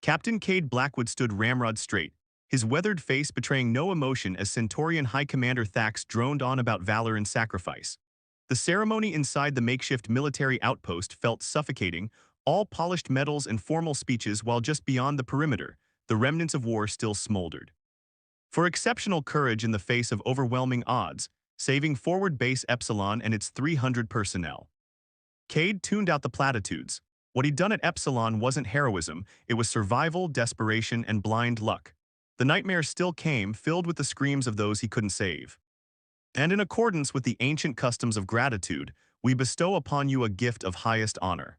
Captain Cade Blackwood stood ramrod straight, his weathered face betraying no emotion as Centaurian High Commander Thax droned on about valor and sacrifice. The ceremony inside the makeshift military outpost felt suffocating, all polished medals and formal speeches, while just beyond the perimeter, the remnants of war still smoldered. For exceptional courage in the face of overwhelming odds, saving Forward Base Epsilon and its 300 personnel. Cade tuned out the platitudes. What he'd done at Epsilon wasn't heroism, it was survival, desperation, and blind luck. The nightmare still came, filled with the screams of those he couldn't save. And in accordance with the ancient customs of gratitude, we bestow upon you a gift of highest honor.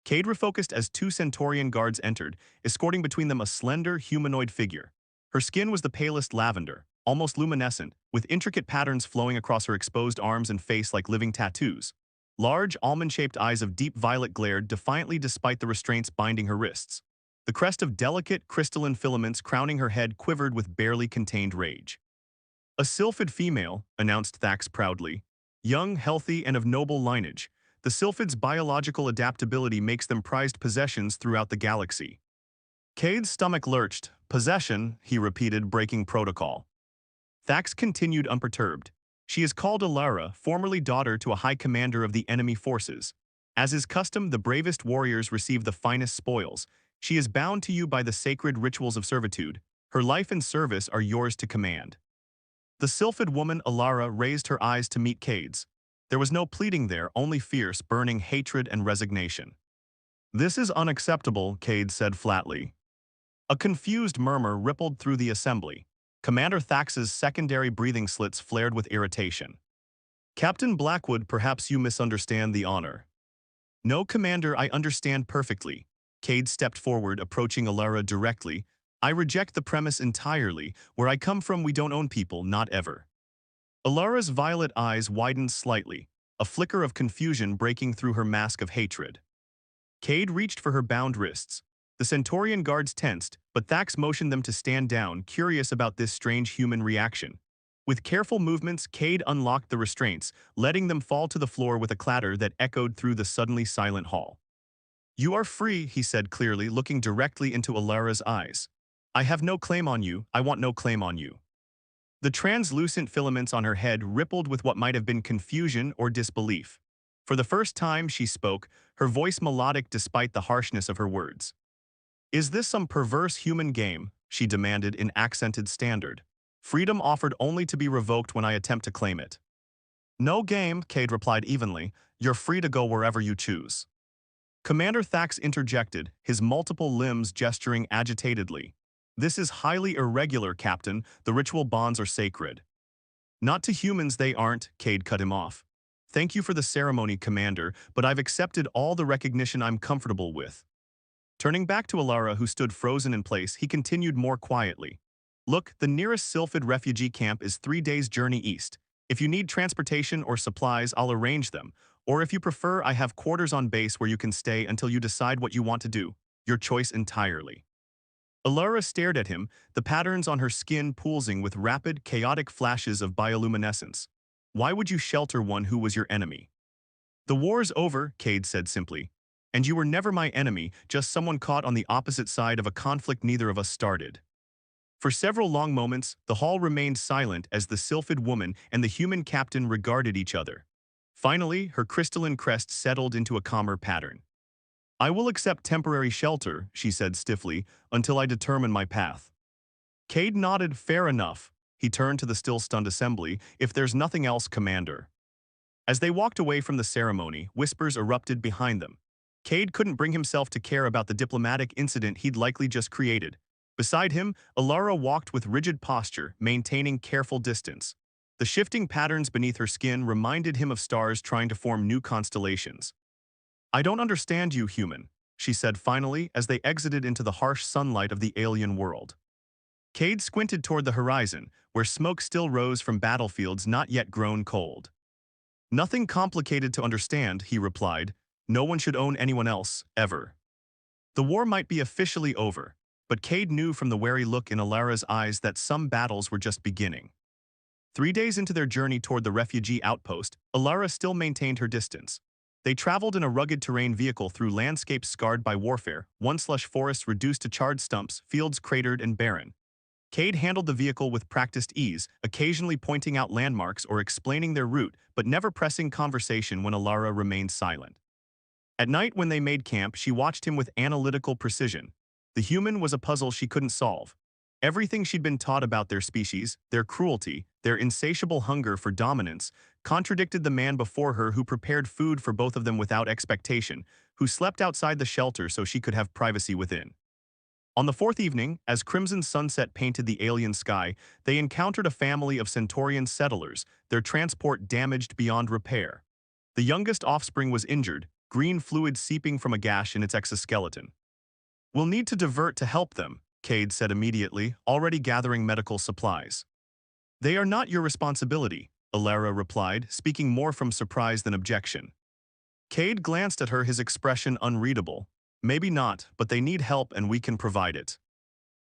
Cade refocused as two Centaurian guards entered, escorting between them a slender, humanoid figure. Her skin was the palest lavender, almost luminescent, with intricate patterns flowing across her exposed arms and face like living tattoos. Large, almond-shaped eyes of deep violet glared defiantly despite the restraints binding her wrists. The crest of delicate, crystalline filaments crowning her head quivered with barely contained rage. "A sylphid female," announced Thax proudly. "Young, healthy, and of noble lineage. The sylphid's biological adaptability makes them prized possessions throughout the galaxy." Cade's stomach lurched. "Possession," he repeated, breaking protocol. Thax continued unperturbed. "She is called Alara, formerly daughter to a high commander of the enemy forces. As is custom, the bravest warriors receive the finest spoils. She is bound to you by the sacred rituals of servitude. Her life and service are yours to command." The sylphid woman, Alara, raised her eyes to meet Cade's. There was no pleading there, only fierce, burning hatred and resignation. "This is unacceptable," Cade said flatly. A confused murmur rippled through the assembly. Commander Thax's secondary breathing slits flared with irritation. "Captain Blackwood, perhaps you misunderstand the honor." "No, Commander, I understand perfectly." Cade stepped forward, approaching Alara directly. "I reject the premise entirely. Where I come from, we don't own people, not ever." Alara's violet eyes widened slightly, a flicker of confusion breaking through her mask of hatred. Cade reached for her bound wrists. The Centaurian guards tensed, but Thax motioned them to stand down, curious about this strange human reaction. With careful movements, Cade unlocked the restraints, letting them fall to the floor with a clatter that echoed through the suddenly silent hall. "You are free," he said clearly, looking directly into Alara's eyes. "I have no claim on you, I want no claim on you." The translucent filaments on her head rippled with what might have been confusion or disbelief. For the first time she spoke, her voice melodic despite the harshness of her words. "Is this some perverse human game?" she demanded in accented standard. "Freedom offered only to be revoked when I attempt to claim it." "No game," Cade replied evenly. "You're free to go wherever you choose." Commander Thax interjected, his multiple limbs gesturing agitatedly. "This is highly irregular, Captain. The ritual bonds are sacred." "Not to humans they aren't," Cade cut him off. "Thank you for the ceremony, Commander, but I've accepted all the recognition I'm comfortable with." Turning back to Alara, who stood frozen in place, he continued more quietly. "Look, the nearest Sylphid refugee camp is 3 days' journey east. If you need transportation or supplies, I'll arrange them. Or if you prefer, I have quarters on base where you can stay until you decide what you want to do. Your choice entirely." Alara stared at him, the patterns on her skin pulsing with rapid, chaotic flashes of bioluminescence. "Why would you shelter one who was your enemy?" "The war's over," Cade said simply. "And you were never my enemy, just someone caught on the opposite side of a conflict neither of us started." For several long moments, the hall remained silent as the sylphid woman and the human captain regarded each other. Finally, her crystalline crest settled into a calmer pattern. "I will accept temporary shelter," she said stiffly, "until I determine my path." Cade nodded, "Fair enough." He turned to the still-stunned assembly. "If there's nothing else, Commander." As they walked away from the ceremony, whispers erupted behind them. Cade couldn't bring himself to care about the diplomatic incident he'd likely just created. Beside him, Alara walked with rigid posture, maintaining careful distance. The shifting patterns beneath her skin reminded him of stars trying to form new constellations. "I don't understand you, human," she said finally as they exited into the harsh sunlight of the alien world. Cade squinted toward the horizon, where smoke still rose from battlefields not yet grown cold. "Nothing complicated to understand," he replied. "No one should own anyone else, ever." The war might be officially over, but Cade knew from the wary look in Alara's eyes that some battles were just beginning. 3 days into their journey toward the refugee outpost, Alara still maintained her distance. They traveled in a rugged terrain vehicle through landscapes scarred by warfare, one-slush forests reduced to charred stumps, fields cratered and barren. Cade handled the vehicle with practiced ease, occasionally pointing out landmarks or explaining their route, but never pressing conversation when Alara remained silent. At night when they made camp, she watched him with analytical precision. The human was a puzzle she couldn't solve. Everything she'd been taught about their species, their cruelty, their insatiable hunger for dominance, contradicted the man before her who prepared food for both of them without expectation, who slept outside the shelter so she could have privacy within. On the fourth evening, as crimson sunset painted the alien sky, they encountered a family of Centaurian settlers, their transport damaged beyond repair. The youngest offspring was injured, green fluid seeping from a gash in its exoskeleton. "We'll need to divert to help them," Cade said immediately, already gathering medical supplies. "They are not your responsibility," Alara replied, speaking more from surprise than objection. Cade glanced at her, his expression unreadable. "Maybe not, but they need help and we can provide it."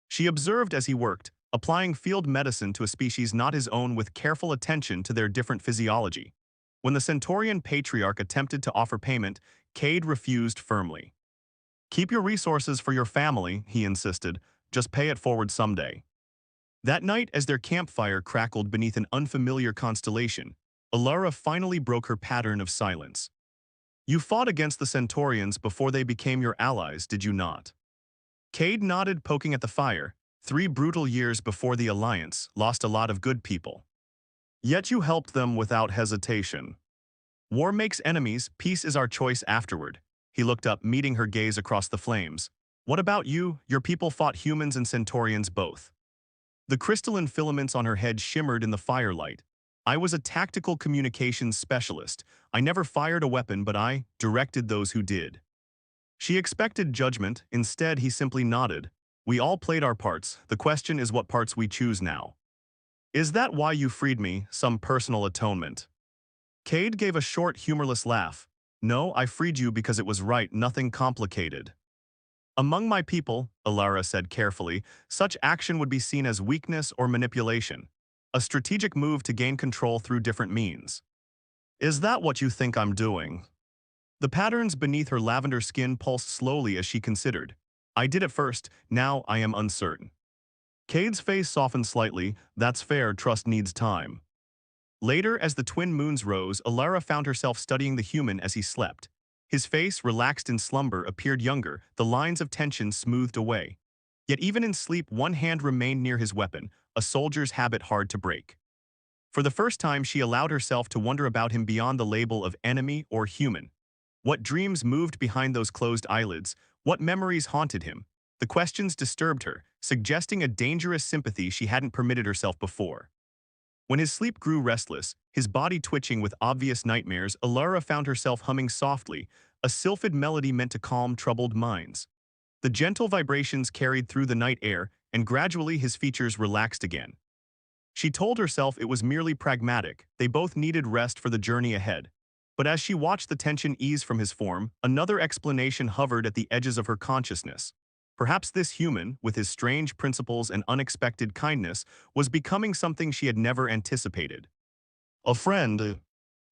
She observed as he worked, applying field medicine to a species not his own with careful attention to their different physiology. When the Centaurian patriarch attempted to offer payment, Cade refused firmly. "Keep your resources for your family," he insisted. "Just pay it forward someday." That night, as their campfire crackled beneath an unfamiliar constellation, Alara finally broke her pattern of silence. "You fought against the Centaurians before they became your allies, did you not?" Cade nodded, poking at the fire. "3 brutal years before the alliance, lost a lot of good people. Yet you helped them without hesitation. War makes enemies, peace is our choice afterward." He looked up, meeting her gaze across the flames. "What about you? Your people fought humans and Centaurians both." The crystalline filaments on her head shimmered in the firelight. "I was a tactical communications specialist. I never fired a weapon, but I directed those who did." She expected judgment. Instead, he simply nodded. "We all played our parts. The question is what parts we choose now." "Is that why you freed me? Some personal atonement?" Cade gave a short, humorless laugh. "No, I freed you because it was right, nothing complicated." "Among my people," Alara said carefully, "such action would be seen as weakness or manipulation. A strategic move to gain control through different means." "Is that what you think I'm doing?" The patterns beneath her lavender skin pulsed slowly as she considered. "I did it first, now I am uncertain." Cade's face softened slightly. "That's fair, trust needs time." Later, as the twin moons rose, Alara found herself studying the human as he slept. His face, relaxed in slumber, appeared younger, the lines of tension smoothed away. Yet even in sleep, one hand remained near his weapon, a soldier's habit hard to break. For the first time, she allowed herself to wonder about him beyond the label of enemy or human. What dreams moved behind those closed eyelids? What memories haunted him? The questions disturbed her, suggesting a dangerous sympathy she hadn't permitted herself before. When his sleep grew restless, his body twitching with obvious nightmares, Alara found herself humming softly, a sylphid melody meant to calm troubled minds. The gentle vibrations carried through the night air, and gradually his features relaxed again. She told herself it was merely pragmatic, they both needed rest for the journey ahead. But as she watched the tension ease from his form, another explanation hovered at the edges of her consciousness. Perhaps this human, with his strange principles and unexpected kindness, was becoming something she had never anticipated. A friend.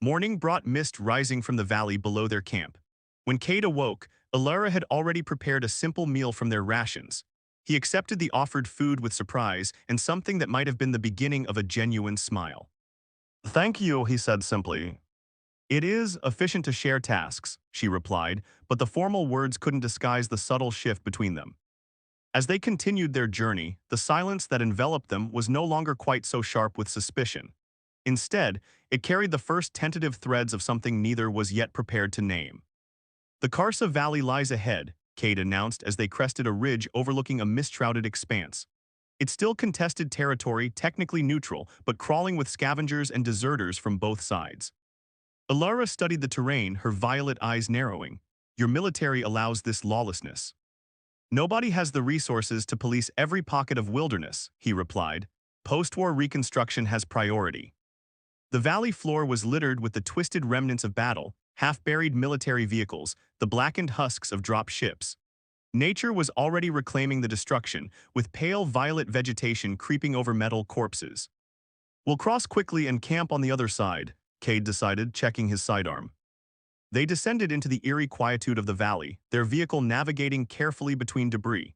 Morning brought mist rising from the valley below their camp. When Cade awoke, Alara had already prepared a simple meal from their rations. He accepted the offered food with surprise and something that might have been the beginning of a genuine smile. "Thank you," he said simply. "It is efficient to share tasks," she replied, but the formal words couldn't disguise the subtle shift between them. As they continued their journey, the silence that enveloped them was no longer quite so sharp with suspicion. Instead, it carried the first tentative threads of something neither was yet prepared to name. "The Karsa Valley lies ahead," Cade announced as they crested a ridge overlooking a mist-shrouded expanse. It's still contested territory, technically neutral, but crawling with scavengers and deserters from both sides. Alara studied the terrain, her violet eyes narrowing. "Your military allows this lawlessness." "Nobody has the resources to police every pocket of wilderness," he replied. "Post-war reconstruction has priority." The valley floor was littered with the twisted remnants of battle, half-buried military vehicles, the blackened husks of dropped ships. Nature was already reclaiming the destruction, with pale violet vegetation creeping over metal corpses. "We'll cross quickly and camp on the other side," Cade decided, checking his sidearm. They descended into the eerie quietude of the valley, their vehicle navigating carefully between debris.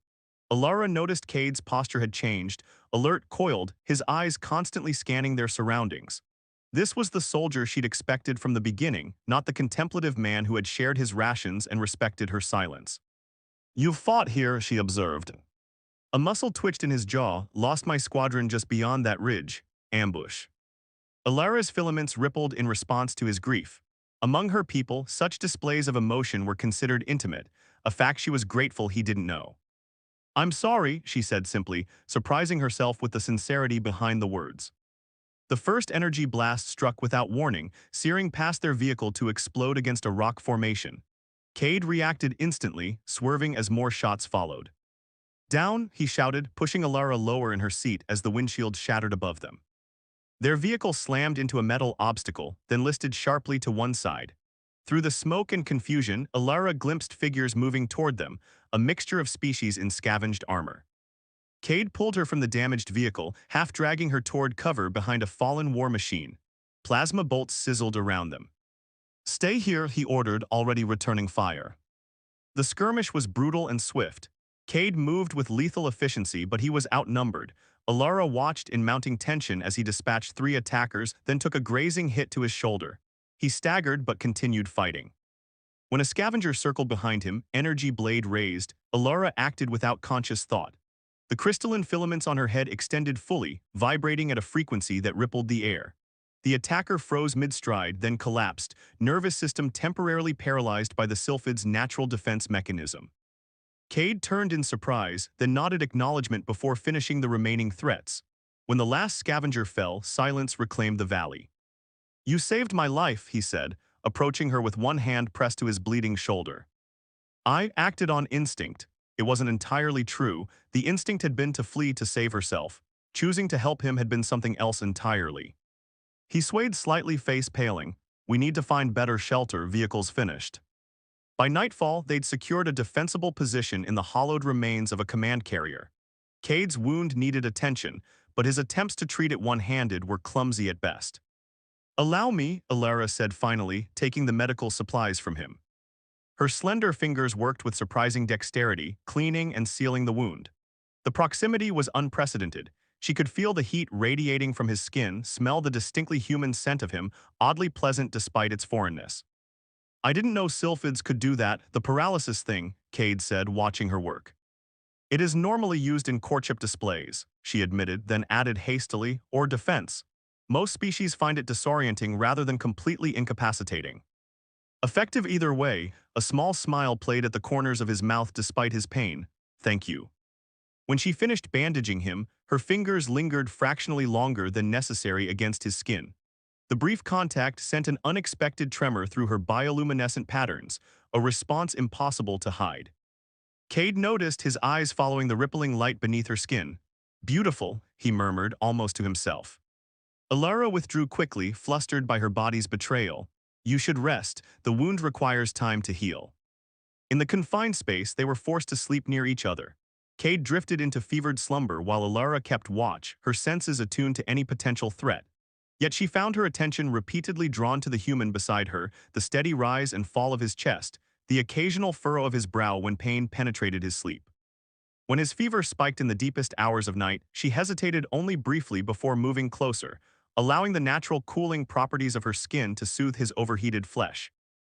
Alara noticed Cade's posture had changed, alert, coiled, his eyes constantly scanning their surroundings. This was the soldier she'd expected from the beginning, not the contemplative man who had shared his rations and respected her silence. "You've fought here," she observed. A muscle twitched in his jaw. "Lost my squadron just beyond that ridge. Ambush." Alara's filaments rippled in response to his grief. Among her people, such displays of emotion were considered intimate, a fact she was grateful he didn't know. "I'm sorry," she said simply, surprising herself with the sincerity behind the words. The first energy blast struck without warning, searing past their vehicle to explode against a rock formation. Cade reacted instantly, swerving as more shots followed. "Down," he shouted, pushing Alara lower in her seat as the windshield shattered above them. Their vehicle slammed into a metal obstacle, then listed sharply to one side. Through the smoke and confusion, Alara glimpsed figures moving toward them, a mixture of species in scavenged armor. Cade pulled her from the damaged vehicle, half dragging her toward cover behind a fallen war machine. Plasma bolts sizzled around them. "Stay here," he ordered, already returning fire. The skirmish was brutal and swift. Cade moved with lethal efficiency, but he was outnumbered. Alara watched in mounting tension as he dispatched 3 attackers, then took a grazing hit to his shoulder. He staggered but continued fighting. When a scavenger circled behind him, energy blade raised, Alara acted without conscious thought. The crystalline filaments on her head extended fully, vibrating at a frequency that rippled the air. The attacker froze mid-stride, then collapsed, nervous system temporarily paralyzed by the sylphid's natural defense mechanism. Cade turned in surprise, then nodded acknowledgement before finishing the remaining threats. When the last scavenger fell, silence reclaimed the valley. "You saved my life," he said, approaching her with one hand pressed to his bleeding shoulder. "I acted on instinct." It wasn't entirely true. The instinct had been to flee to save herself. Choosing to help him had been something else entirely. He swayed slightly, face paling. "We need to find better shelter," vehicles finished. By nightfall, they'd secured a defensible position in the hollowed remains of a command carrier. Cade's wound needed attention, but his attempts to treat it one-handed were clumsy at best. "Allow me," Alara said finally, taking the medical supplies from him. Her slender fingers worked with surprising dexterity, cleaning and sealing the wound. The proximity was unprecedented. She could feel the heat radiating from his skin, smell the distinctly human scent of him, oddly pleasant despite its foreignness. "I didn't know sylphids could do that, the paralysis thing," Cade said, watching her work. "It is normally used in courtship displays," she admitted, then added hastily, "or defense. Most species find it disorienting rather than completely incapacitating." Effective either way, a small smile played at the corners of his mouth despite his pain. "Thank you." When she finished bandaging him, her fingers lingered fractionally longer than necessary against his skin. The brief contact sent an unexpected tremor through her bioluminescent patterns, a response impossible to hide. Cade noticed, his eyes following the rippling light beneath her skin. "Beautiful," he murmured, almost to himself. Alara withdrew quickly, flustered by her body's betrayal. "You should rest. The wound requires time to heal." In the confined space, they were forced to sleep near each other. Cade drifted into fevered slumber while Alara kept watch, her senses attuned to any potential threat. Yet she found her attention repeatedly drawn to the human beside her, the steady rise and fall of his chest, the occasional furrow of his brow when pain penetrated his sleep. When his fever spiked in the deepest hours of night, she hesitated only briefly before moving closer, allowing the natural cooling properties of her skin to soothe his overheated flesh.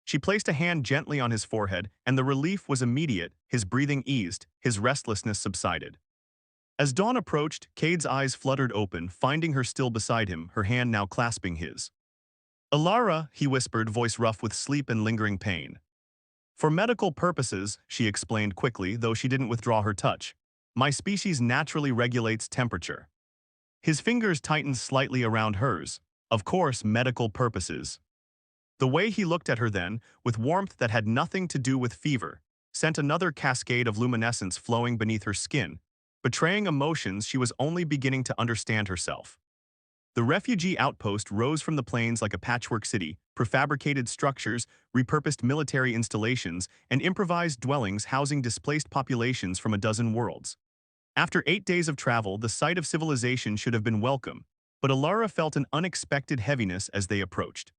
She placed a hand gently on his forehead, and the relief was immediate. His breathing eased, his restlessness subsided. As dawn approached, Cade's eyes fluttered open, finding her still beside him, her hand now clasping his. "Alara," he whispered, voice rough with sleep and lingering pain. "For medical purposes," she explained quickly, though she didn't withdraw her touch. "My species naturally regulates temperature." His fingers tightened slightly around hers. "Of course, medical purposes." The way he looked at her then, with warmth that had nothing to do with fever, sent another cascade of luminescence flowing beneath her skin, betraying emotions she was only beginning to understand herself. The refugee outpost rose from the plains like a patchwork city, prefabricated structures, repurposed military installations, and improvised dwellings housing displaced populations from a dozen worlds. After 8 days of travel, the sight of civilization should have been welcome, but Alara felt an unexpected heaviness as they approached.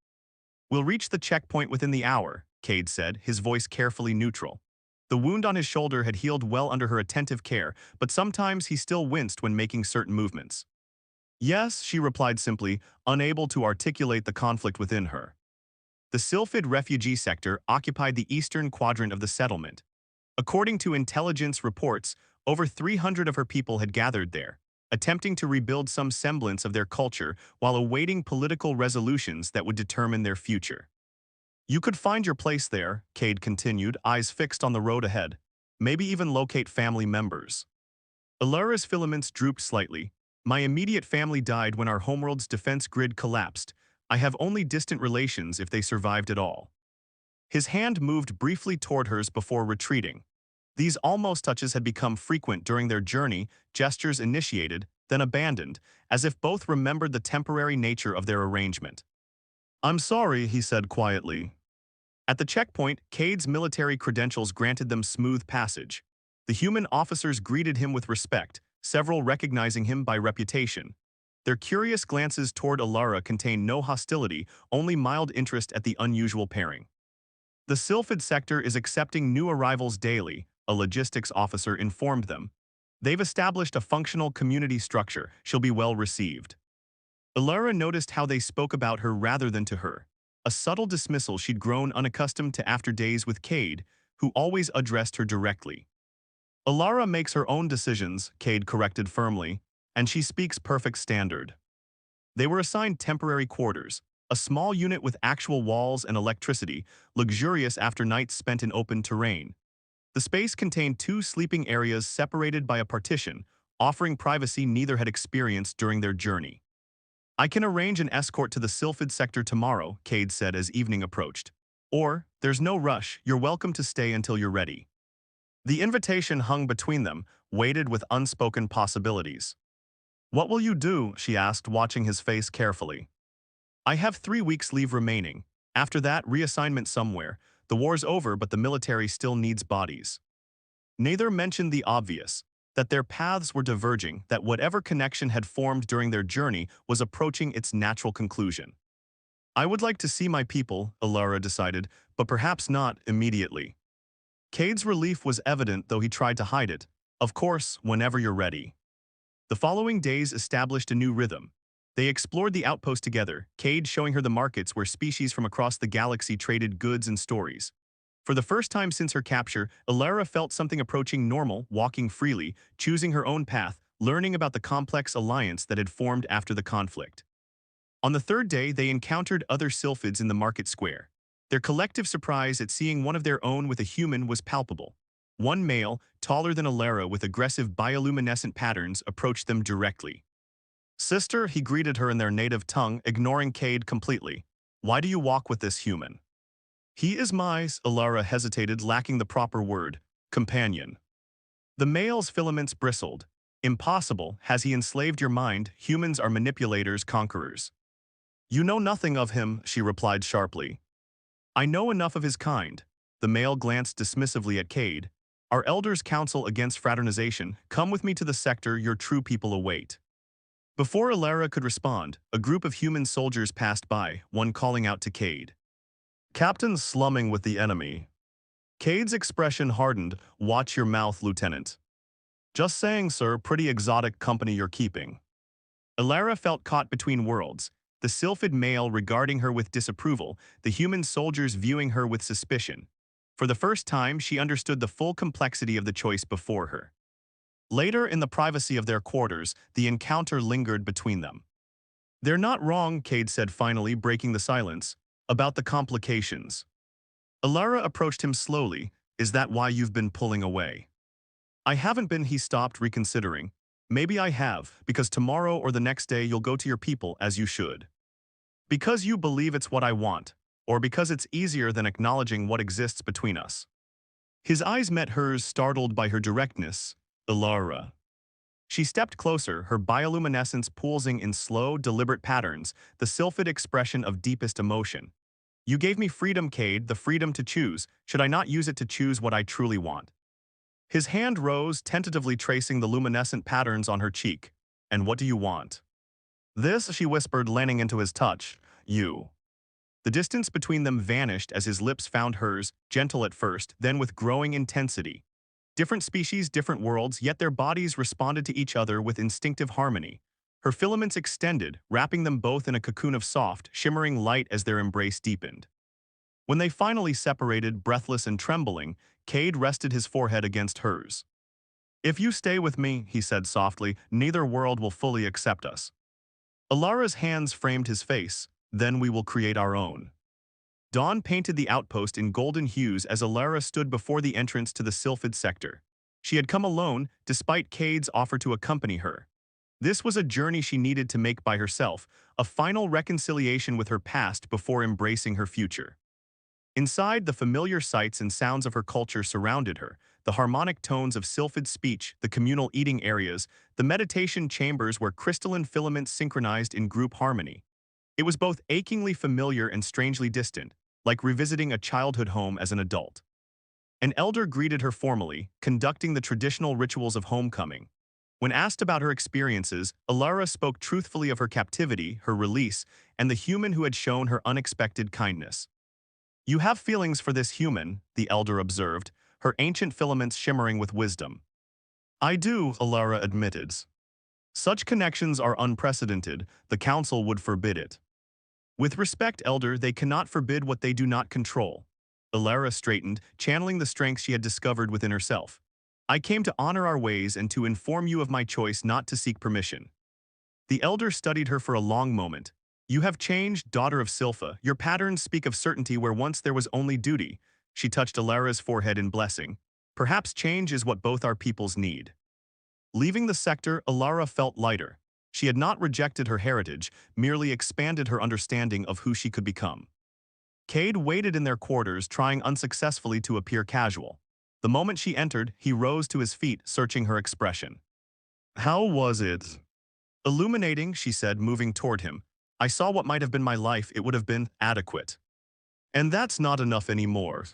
"We'll reach the checkpoint within the hour," Cade said, his voice carefully neutral. The wound on his shoulder had healed well under her attentive care, but sometimes he still winced when making certain movements. Yes, she replied simply, unable to articulate the conflict within her. The Sylphid refugee sector occupied the eastern quadrant of the settlement. According to intelligence reports, over 300 of her people had gathered there, attempting to rebuild some semblance of their culture while awaiting political resolutions that would determine their future. You could find your place there, Cade continued, eyes fixed on the road ahead. Maybe even locate family members. Alara's filaments drooped slightly. My immediate family died when our homeworld's defense grid collapsed. I have only distant relations if they survived at all. His hand moved briefly toward hers before retreating. These almost touches had become frequent during their journey, gestures initiated, then abandoned, as if both remembered the temporary nature of their arrangement. I'm sorry, he said quietly. At the checkpoint, Cade's military credentials granted them smooth passage. The human officers greeted him with respect, several recognizing him by reputation. Their curious glances toward Alara contained no hostility, only mild interest at the unusual pairing. The Sylphid sector is accepting new arrivals daily, a logistics officer informed them. They've established a functional community structure. She'll be well received. Alara noticed how they spoke about her rather than to her. A subtle dismissal she'd grown unaccustomed to after days with Cade, who always addressed her directly. Alara makes her own decisions, Cade corrected firmly, and she speaks perfect standard. They were assigned temporary quarters, a small unit with actual walls and electricity, luxurious after nights spent in open terrain. The space contained 2 sleeping areas separated by a partition, offering privacy neither had experienced during their journey. I can arrange an escort to the Sylphid sector tomorrow, Cade said as evening approached. Or, there's no rush, you're welcome to stay until you're ready. The invitation hung between them, weighted with unspoken possibilities. What will you do? She asked, watching his face carefully. I have 3 weeks leave remaining. After that, reassignment somewhere. The war's over, but the military still needs bodies. Neither mentioned the obvious, that their paths were diverging, that whatever connection had formed during their journey was approaching its natural conclusion. I would like to see my people, Alara decided, but perhaps not immediately. Cade's relief was evident, though he tried to hide it. Of course, whenever you're ready. The following days established a new rhythm. They explored the outpost together, Cade showing her the markets where species from across the galaxy traded goods and stories. For the first time since her capture, Alara felt something approaching normal, walking freely, choosing her own path, learning about the complex alliance that had formed after the conflict. On the 3rd day, they encountered other sylphids in the market square. Their collective surprise at seeing one of their own with a human was palpable. One male, taller than Alara with aggressive bioluminescent patterns, approached them directly. Sister, he greeted her in their native tongue, ignoring Cade completely. Why do you walk with this human? He is my, Alara hesitated, lacking the proper word, companion. The male's filaments bristled. Impossible, has he enslaved your mind? Humans are manipulators, conquerors. You know nothing of him, she replied sharply. I know enough of his kind. The male glanced dismissively at Cade. Our elders counsel against fraternization. Come with me to the sector, your true people await. Before Alara could respond, a group of human soldiers passed by, one calling out to Cade. Captain's slumming with the enemy. Cade's expression hardened. Watch your mouth, Lieutenant. Just saying, sir, pretty exotic company you're keeping. Alara felt caught between worlds, the sylphid male regarding her with disapproval, the human soldiers viewing her with suspicion. For the first time, she understood the full complexity of the choice before her. Later, in the privacy of their quarters, the encounter lingered between them. They're not wrong, Cade said finally, breaking the silence, about the complications. Alara approached him slowly. Is that why you've been pulling away? I haven't been, he stopped, reconsidering. Maybe I have, because tomorrow or the next day you'll go to your people as you should. Because you believe it's what I want, or because it's easier than acknowledging what exists between us. His eyes met hers, startled by her directness. Alara. She stepped closer, her bioluminescence pulsing in slow, deliberate patterns, the sylphid expression of deepest emotion. You gave me freedom, Cade, the freedom to choose. Should I not use it to choose what I truly want? His hand rose, tentatively tracing the luminescent patterns on her cheek. And what do you want? This, she whispered, leaning into his touch. You. The distance between them vanished as his lips found hers, gentle at first, then with growing intensity. Different species, different worlds, yet their bodies responded to each other with instinctive harmony. Her filaments extended, wrapping them both in a cocoon of soft, shimmering light as their embrace deepened. When they finally separated, breathless and trembling, Cade rested his forehead against hers. "If you stay with me," he said softly, "neither world will fully accept us." Alara's hands framed his face. "Then we will create our own." Dawn painted the outpost in golden hues as Alara stood before the entrance to the Sylphid sector. She had come alone, despite Cade's offer to accompany her. This was a journey she needed to make by herself, a final reconciliation with her past before embracing her future. Inside, the familiar sights and sounds of her culture surrounded her, the harmonic tones of Sylphid speech, the communal eating areas, the meditation chambers where crystalline filaments synchronized in group harmony. It was both achingly familiar and strangely distant, like revisiting a childhood home as an adult. An elder greeted her formally, conducting the traditional rituals of homecoming. When asked about her experiences, Alara spoke truthfully of her captivity, her release, and the human who had shown her unexpected kindness. "You have feelings for this human," the elder observed, her ancient filaments shimmering with wisdom. "I do," Alara admitted. "Such connections are unprecedented, the council would forbid it." "With respect, elder, they cannot forbid what they do not control." Alara straightened, channeling the strength she had discovered within herself. "I came to honor our ways and to inform you of my choice not to seek permission." The elder studied her for a long moment. "You have changed, daughter of Silpha. Your patterns speak of certainty where once there was only duty." She touched Alara's forehead in blessing. "Perhaps change is what both our peoples need." Leaving the sector, Alara felt lighter. She had not rejected her heritage, merely expanded her understanding of who she could become. Cade waited in their quarters, trying unsuccessfully to appear casual. The moment she entered, he rose to his feet, searching her expression. "How was it?" "Illuminating," she said, moving toward him. "I saw what might have been my life. It would have been adequate." "And that's not enough anymore."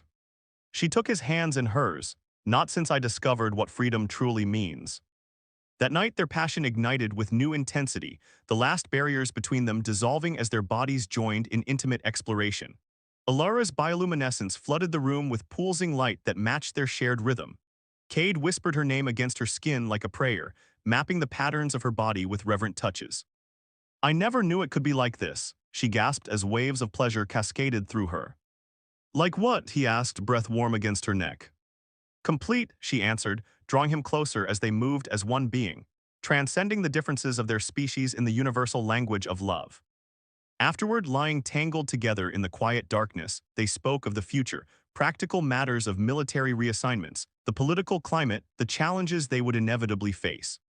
She took his hands in hers. "Not since I discovered what freedom truly means." That night, their passion ignited with new intensity, the last barriers between them dissolving as their bodies joined in intimate exploration. Alara's bioluminescence flooded the room with pulsing light that matched their shared rhythm. Cade whispered her name against her skin like a prayer, mapping the patterns of her body with reverent touches. "I never knew it could be like this," she gasped as waves of pleasure cascaded through her. "Like what?" he asked, breath warm against her neck. "Complete," she answered, drawing him closer as they moved as one being, transcending the differences of their species in the universal language of love. Afterward, lying tangled together in the quiet darkness, they spoke of the future, practical matters of military reassignments, the political climate, the challenges they would inevitably face.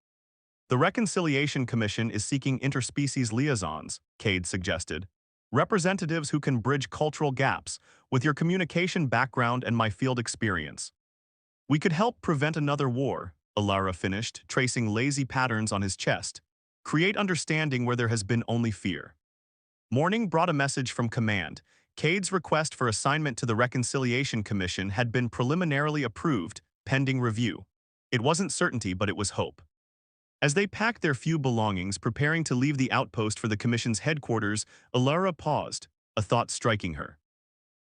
"The Reconciliation Commission is seeking interspecies liaisons," Cade suggested. "Representatives who can bridge cultural gaps, with your communication background and my field experience." "We could help prevent another war," Alara finished, tracing lazy patterns on his chest. "Create understanding where there has been only fear." Morning brought a message from command. Cade's request for assignment to the Reconciliation Commission had been preliminarily approved, pending review. It wasn't certainty, but it was hope. As they packed their few belongings, preparing to leave the outpost for the Commission's headquarters, Alara paused, a thought striking her.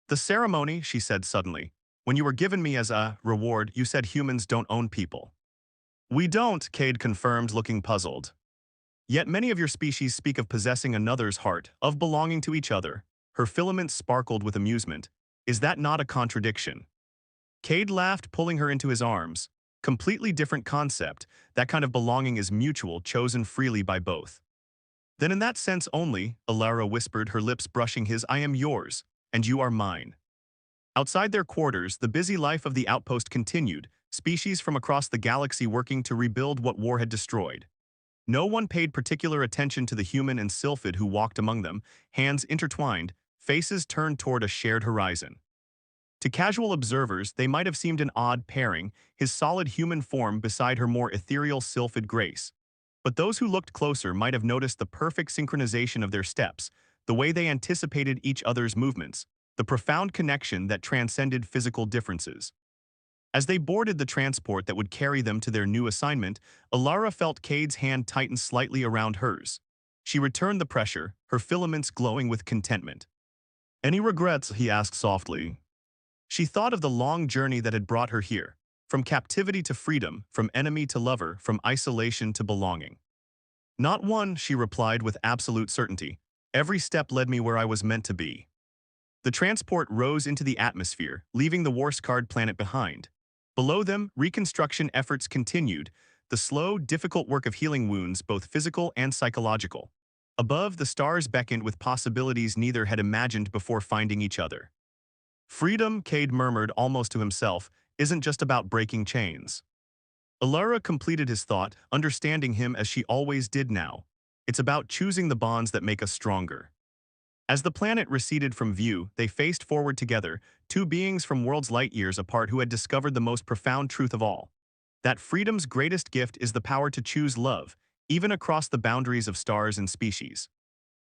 "The ceremony," she said suddenly. "When you were given me as a reward, you said humans don't own people." "We don't," Cade confirmed, looking puzzled. "Yet many of your species speak of possessing another's heart, of belonging to each other." Her filaments sparkled with amusement. "Is that not a contradiction?" Cade laughed, pulling her into his arms. "Completely different concept. That kind of belonging is mutual, chosen freely by both." "Then in that sense only," Alara whispered, her lips brushing his, "I am yours, and you are mine." Outside their quarters, the busy life of the outpost continued, species from across the galaxy working to rebuild what war had destroyed. No one paid particular attention to the human and sylphid who walked among them, hands intertwined, faces turned toward a shared horizon. To casual observers, they might have seemed an odd pairing, his solid human form beside her more ethereal sylphid grace. But those who looked closer might have noticed the perfect synchronization of their steps, the way they anticipated each other's movements, the profound connection that transcended physical differences. As they boarded the transport that would carry them to their new assignment, Alara felt Cade's hand tighten slightly around hers. She returned the pressure, her filaments glowing with contentment. Any regrets? He asked softly. She thought of the long journey that had brought her here, from captivity to freedom, from enemy to lover, from isolation to belonging. Not one, she replied with absolute certainty. Every step led me where I was meant to be. The transport rose into the atmosphere, leaving the war-scarred planet behind. Below them, reconstruction efforts continued, the slow, difficult work of healing wounds, both physical and psychological. Above, the stars beckoned with possibilities neither had imagined before finding each other. Freedom, Cade murmured almost to himself, isn't just about breaking chains. Alara completed his thought, understanding him as she always did now. It's about choosing the bonds that make us stronger. As the planet receded from view, they faced forward together, two beings from worlds light years apart who had discovered the most profound truth of all. That freedom's greatest gift is the power to choose love, even across the boundaries of stars and species.